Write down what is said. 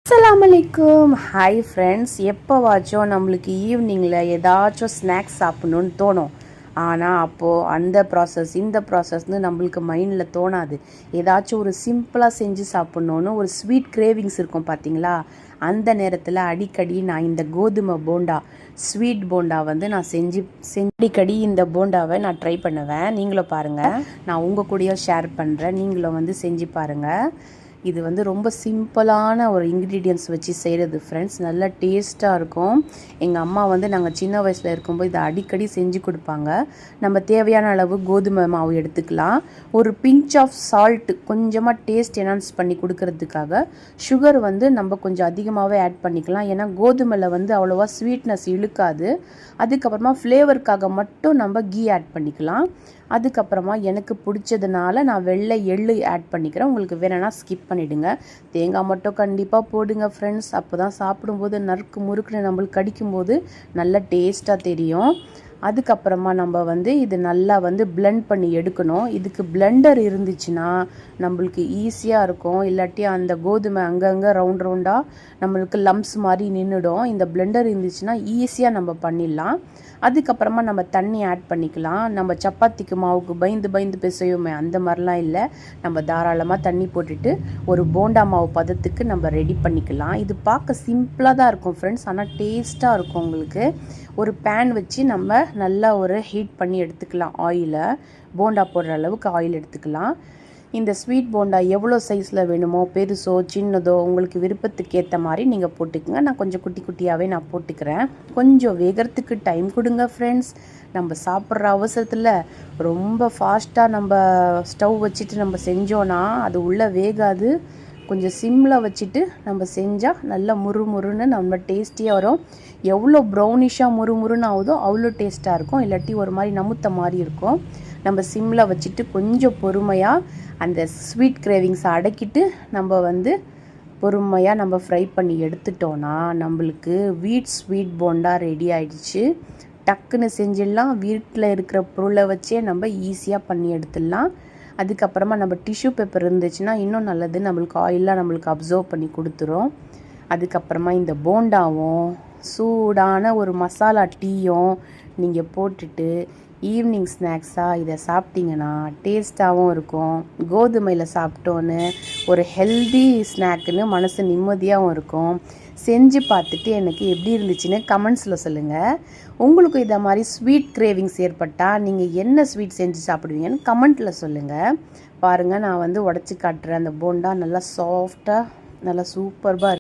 அஸ்ஸலாமு அலைக்கும். Hi friends. எப்போவாச்சும் நம்மளுக்கு ஈவினிங்கில் ஏதாச்சும் ஸ்நாக்ஸ் சாப்பிட்ணுன்னு தோணும். ஆனால் அப்போது அந்த ப்ராசஸ் இந்த ப்ராசஸ்னு நம்மளுக்கு மைண்டில் தோணாது. ஏதாச்சும் ஒரு சிம்பிளாக செஞ்சு சாப்பிட்ணுன்னு ஒரு ஸ்வீட் கிரேவிங்ஸ் இருக்கும் பார்த்தீங்களா? அந்த நேரத்தில் அடிக்கடி நான் இந்த கோதுமை போண்டா, ஸ்வீட் போண்டா வந்து நான் அடிக்கடி இந்த போண்டாவை நான் ட்ரை பண்ணுவேன். நீங்களும் பாருங்கள், நான் உங்கள் கூடயும் ஷேர் பண்ணுறேன். நீங்களும் வந்து செஞ்சு பாருங்கள். இது வந்து ரொம்ப சிம்பிளான ஒரு இன்க்ரீடியன்ஸ் வச்சு செய்கிறது ஃப்ரெண்ட்ஸ். நல்லா டேஸ்ட்டாக இருக்கும். எங்கள் அம்மா வந்து நாங்கள் சின்ன வயசில் இருக்கும்போது இதை அடிக்கடி செஞ்சு கொடுப்பாங்க. நம்ம தேவையான அளவு கோதுமை மாவு எடுத்துக்கலாம். ஒரு பிஞ்ச் ஆஃப் சால்ட்டு, கொஞ்சமாக டேஸ்ட் என்ஹான்ஸ் பண்ணி கொடுக்கறதுக்காக சுகர் வந்து நம்ம கொஞ்சம் அதிகமாகவே ஆட் பண்ணிக்கலாம். ஏன்னா கோதுமையில் வந்து அவ்வளோவா ஸ்வீட்னஸ் இழுக்காது. அதுக்கப்புறமா ஃப்ளேவருக்காக மட்டும் நம்ம கீ ஆட் பண்ணிக்கலாம். அதுக்கப்புறமா எனக்கு பிடிச்சதுனால நான் வெள்ளை எள்ளு ஆட் பண்ணிக்கிறேன். உங்களுக்கு வேணும்னா ஸ்கிப் பண்ணிவிடுங்க. தேங்காய் மட்டும் கண்டிப்பாக போடுங்க ஃப்ரெண்ட்ஸ். அப்போ தான் சாப்பிடும்போது நறுக்கு முறுக்குன்னு நம்மளுக்கு கடிக்கும்போது நல்ல டேஸ்ட்டாக தெரியும். அதுக்கப்புறமா நம்ம வந்து இது நல்லா வந்து பிளெண்ட் பண்ணி எடுக்கணும். இதுக்கு பிளெண்டர் இருந்துச்சுன்னா நம்மளுக்கு ஈஸியாக இருக்கும். இல்லாட்டி அந்த கோதுமை அங்கங்கே ரவுண்டாக நம்மளுக்கு லம்ஸ் மாதிரி நின்றுடும். இந்த பிளெண்டர் இருந்துச்சுன்னா ஈஸியாக நம்ம பண்ணிடலாம். அதுக்கப்புறமா நம்ம தண்ணி ஆட் பண்ணிக்கலாம். நம்ம சப்பாத்திக்கு மாவுக்கு பயந்து பிசையுமே அந்த மாதிரிலாம் இல்லை. நம்ம தாராளமாக தண்ணி போட்டுட்டு ஒரு போண்டா மாவு பதத்துக்கு நம்ம ரெடி பண்ணிக்கலாம். இது பார்க்க சிம்பிளாக தான் இருக்கும் ஃப்ரெண்ட்ஸ், ஆனால் டேஸ்ட்டாக இருக்கும். உங்களுக்கு ஒரு பேன் வச்சு நம்ம நல்லா ஒரு ஹீட் பண்ணி எடுத்துக்கலாம். ஆயிலை போண்டா போடுற அளவுக்கு ஆயில் எடுத்துக்கலாம். இந்த ஸ்வீட் போண்டா எவ்வளோ சைஸில் வேணுமோ, பெருசோ சின்னதோ உங்களுக்கு விருப்பத்துக்கு ஏற்ற மாதிரி நீங்கள் போட்டுக்கோங்க. நான் கொஞ்சம் குட்டி குட்டியாகவே நான் போட்டுக்கிறேன். கொஞ்சம் வேகிறதுக்கு டைம் கொடுங்க ஃப்ரெண்ட்ஸ். நம்ம சாப்பிட்ற அவசரத்தில் ரொம்ப ஃபாஸ்ட்டாக நம்ம ஸ்டவ் வச்சுட்டு நம்ம செஞ்சோன்னா அது உள்ளே வேகாது. கொஞ்சம் சிம்மில் வச்சுட்டு நம்ம செஞ்சால் நல்லா முறுமுறுன்னு நம்ம டேஸ்டியாக வரும். எவ்வளோ ப்ரௌனிஷாக முறுமுறுன்னு ஆகுதோ அவ்வளோ டேஸ்ட்டாக இருக்கும். இல்லாட்டி ஒரு மாதிரி நமுத்த மாதிரி இருக்கும். நம்ம சிம்மில் வச்சுட்டு கொஞ்சம் பொறுமையாக அந்த ஸ்வீட் கிரேவிங்ஸை அடக்கிட்டு நம்ம வந்து பொறுமையாக நம்ம ஃப்ரை பண்ணி எடுத்துட்டோன்னா நம்மளுக்கு ஸ்வீட் போண்டா ரெடி ஆகிடுச்சு. டக்குன்னு செஞ்சிடலாம். வீட்டில் இருக்கிற பொருளை வச்சே நம்ம ஈஸியாக பண்ணி எடுத்துடலாம். அதுக்கப்புறமா நம்ம டிஷ்யூ பேப்பர் இருந்துச்சுன்னா இன்னும் நல்லது. நம்மளுக்கு ஆயிலாக நம்மளுக்கு அப்சர்வ் பண்ணி கொடுத்துரும். அதுக்கப்புறமா இந்த போண்டாவும் சூடான ஒரு மசாலா டீயும் நீங்கள் போட்டுட்டு ஈவினிங் ஸ்நாக்ஸாக இதை சாப்பிட்டிங்கன்னா டேஸ்ட்டாகவும் இருக்கும். கோதுமையில் சாப்பிட்டோன்னு ஒரு ஹெல்தி ஸ்நாக்குன்னு மனசு நிம்மதியாகவும் இருக்கும். செஞ்சு பார்த்துட்டு எனக்கு எப்படி இருந்துச்சுன்னு கமெண்ட்ஸில் சொல்லுங்கள். உங்களுக்கும் இதை மாதிரி ஸ்வீட் கிரேவிங்ஸ் ஏற்பட்டால் நீங்கள் என்ன ஸ்வீட் செஞ்சு சாப்பிடுவீங்கன்னு கமெண்ட்டில் சொல்லுங்கள். பாருங்கள், நான் வந்து உடச்சி காட்டுறேன். அந்த போண்டா நல்லா சாஃப்டாக நல்லா சூப்பர்பாக